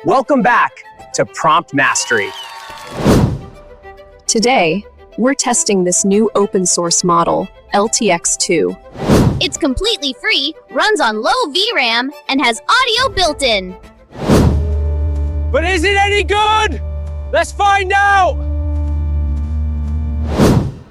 Welcome back to Prompt Mastery. Today, we're testing this new open source model, LTX2. It's completely free, runs on low VRAM, and has audio built in. But is it any good? Let's find out!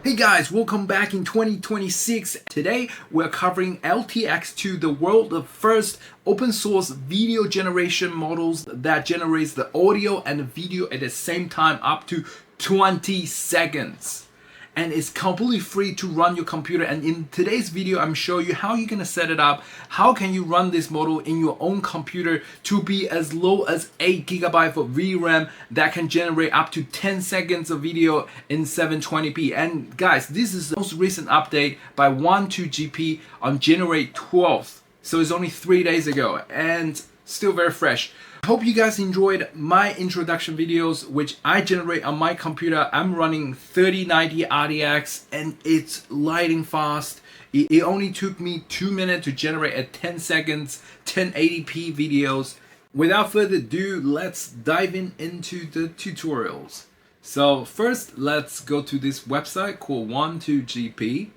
Hey guys, welcome back in 2026. Today we're covering LTX2, the world's first open source video generation models that generates the audio and the video at the same time up to 20 seconds. And it's completely free to run your computer. And in today's video, I'm showing you how you're gonna set it up. How can you run this model in your own computer to be as low as 8GB of VRAM that can generate up to 10 seconds of video in 720p. And guys, this is the most recent update by Wan2GP on January 12th. So it's only 3 days ago and still very fresh. Hope you guys enjoyed my introduction videos, which I generate on my computer. I'm running 3090 RTX and it's lightning fast. It only took me 2 minutes to generate a 10 seconds 1080p videos. Without further ado, let's dive into the tutorials. So first, let's go to this website called Wan2GP,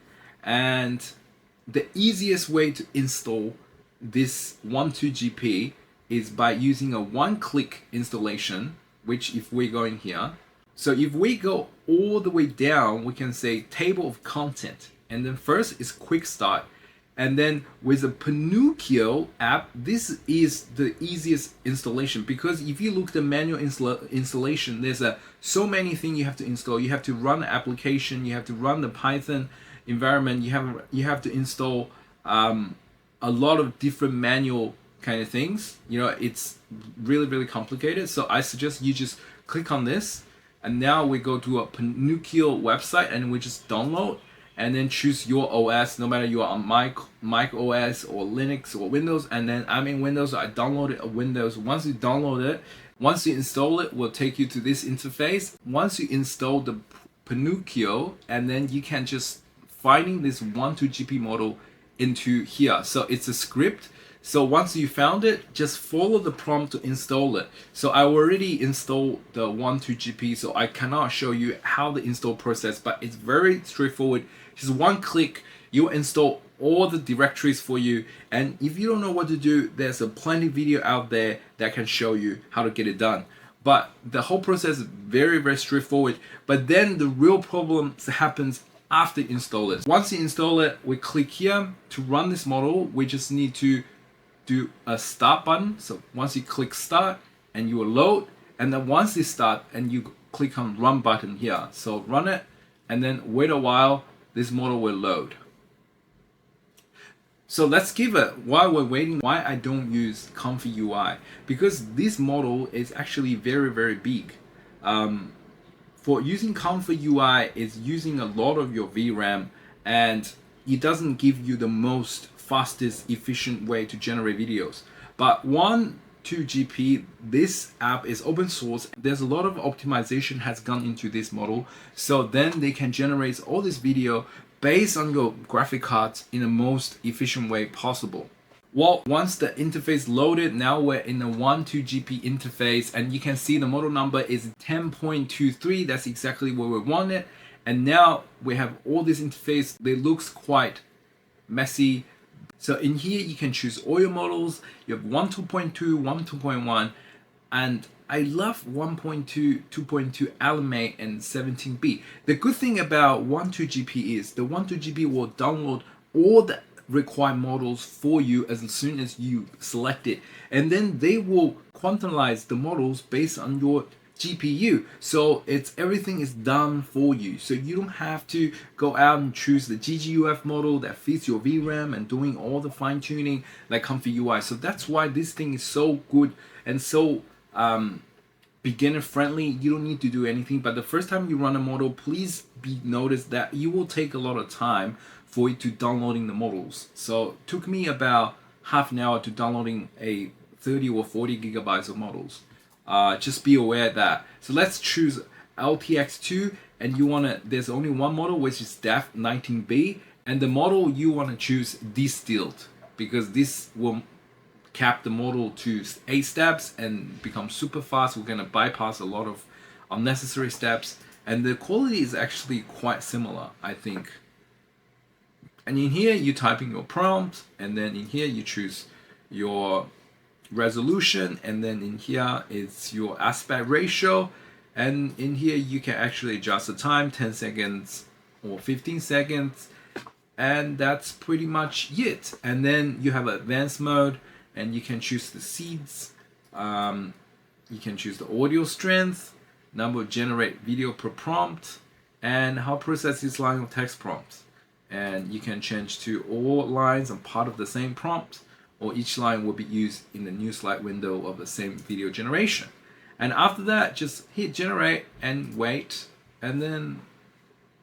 and the easiest way to install this Wan2GP is by using a one-click installation, which if we're going here. So if we go all the way down, we can say table of content. And then first is quick start. And then with the Pinokio app, this is the easiest installation, because if you look at the manual installation, there's so many things you have to install. You have to run the application, you have to run the Python environment, you have to install a lot of different manual kind of things. You know, it's really complicated. So I suggest you just click on this, and now we go to a Pinokio website and we just download, and then choose your OS, no matter you are on Mac OS or Linux or Windows. And then I'm in Windows, so I downloaded a Windows. Once you download it, once you install it, will take you to this interface. Once you install the Pinokio, and then you can just finding this Wan2GP model into here. So it's a script. So once you found it, just follow the prompt to install it. So I already installed the Wan2GP, so I cannot show you how the install process, but it's very straightforward. Just one click, you install all the directories for you. And if you don't know what to do, there's a plenty video out there that can show you how to get it done. But the whole process is very straightforward. But then the real problem happens after you install it. Once you install it, we click here to run this model. We just need to do a start button. So once you click start, and you will load, and then once you start and you click on run button here, so run it and then wait a while, this model will load. So let's give it, while we're waiting, why I don't use ComfyUI, because this model is actually very big. For using ComfyUI is using a lot of your VRAM, and it doesn't give you the most fastest efficient way to generate videos. But Wan2GP, this app is open source. There's a lot of optimization has gone into this model, so then they can generate all this video based on your graphic cards in the most efficient way possible. Well, once the interface loaded, now we're in the Wan2GP interface, and you can see the model number is 10.23. That's exactly where we want it. And now we have all this interface. It looks quite messy. So in here you can choose all your models. You have 1.2.2, 1.2.1, and I love 1.2, 2.2 Element and 17B. The good thing about Wan2GP is the Wan2GP will download all the required models for you as soon as you select it, and then they will quantize the models based on your GPU. So everything is done for you, so you don't have to go out and choose the GGUF model that fits your VRAM and doing all the fine-tuning like ComfyUI. So that's why this thing is so good and so beginner friendly. You don't need to do anything, but the first time you run a model, please be noticed that you will take a lot of time for it to downloading the models. So it took me about half an hour to downloading a 30 or 40 gigabytes of models. Just be aware of that. So let's choose LTX2, and you wanna, there's only one model, which is DEF 19B, and the model you wanna choose Distilled, because this will cap the model to 8 steps and become super fast. We're going to bypass a lot of unnecessary steps, and the quality is actually quite similar, I think. And in here you type in your prompt, and then in here you choose your resolution, and then in here it's your aspect ratio, and in here you can actually adjust the time, 10 seconds or 15 seconds, and that's pretty much it. And then you have advanced mode, and you can choose the seeds, you can choose the audio strength, number of generate video per prompt, and how process each line of text prompts. And you can change to all lines are part of the same prompt, or each line will be used in the new slide window of the same video generation. And after that, just hit generate and wait, and then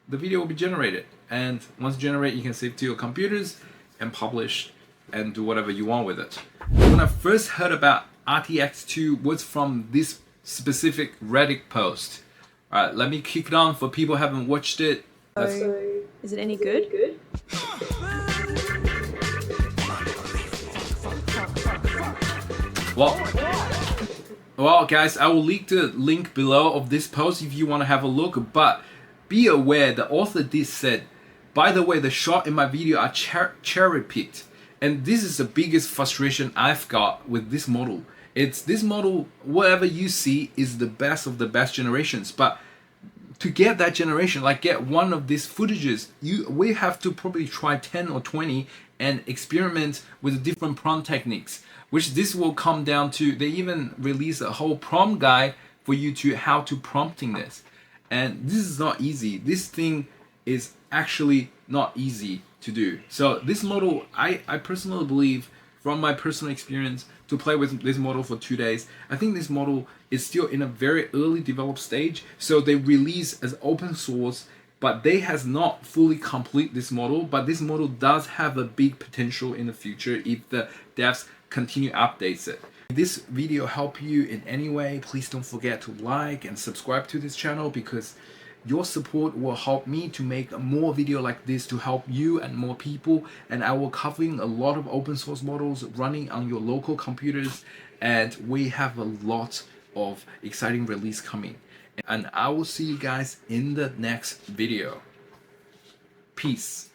the video will be generated. And once generated, you can save to your computers and publish and do whatever you want with it. When I first heard about RTX 2 was from this specific Reddit post. Alright, let me kick it on for people who haven't watched it. Is it any good? Well, guys, I will leave the link below of this post if you want to have a look. But be aware, the author did said, by the way, the shot in my video are cherry picked, and this is the biggest frustration I've got with this model. It's this model, whatever you see is the best of the best generations, but to get that generation, like get one of these footages, we have to probably try 10 or 20 and experiment with different prompt techniques, which this will come down to. They even release a whole prompt guide for you to how to prompting this. And this is not easy. This thing is actually not easy to do. So this model, I personally believe, from my personal experience, to play with this model for 2 days, I think this model is still in a very early developed stage. So they release as open source, but they has not fully complete this model. But this model does have a big potential in the future if the devs continue updates it. If this video helped you in any way, please don't forget to like and subscribe to this channel, because your support will help me to make more video like this to help you and more people. And I will covering a lot of open source models running on your local computers, and we have a lot of exciting release coming. And I will see you guys in the next video. Peace.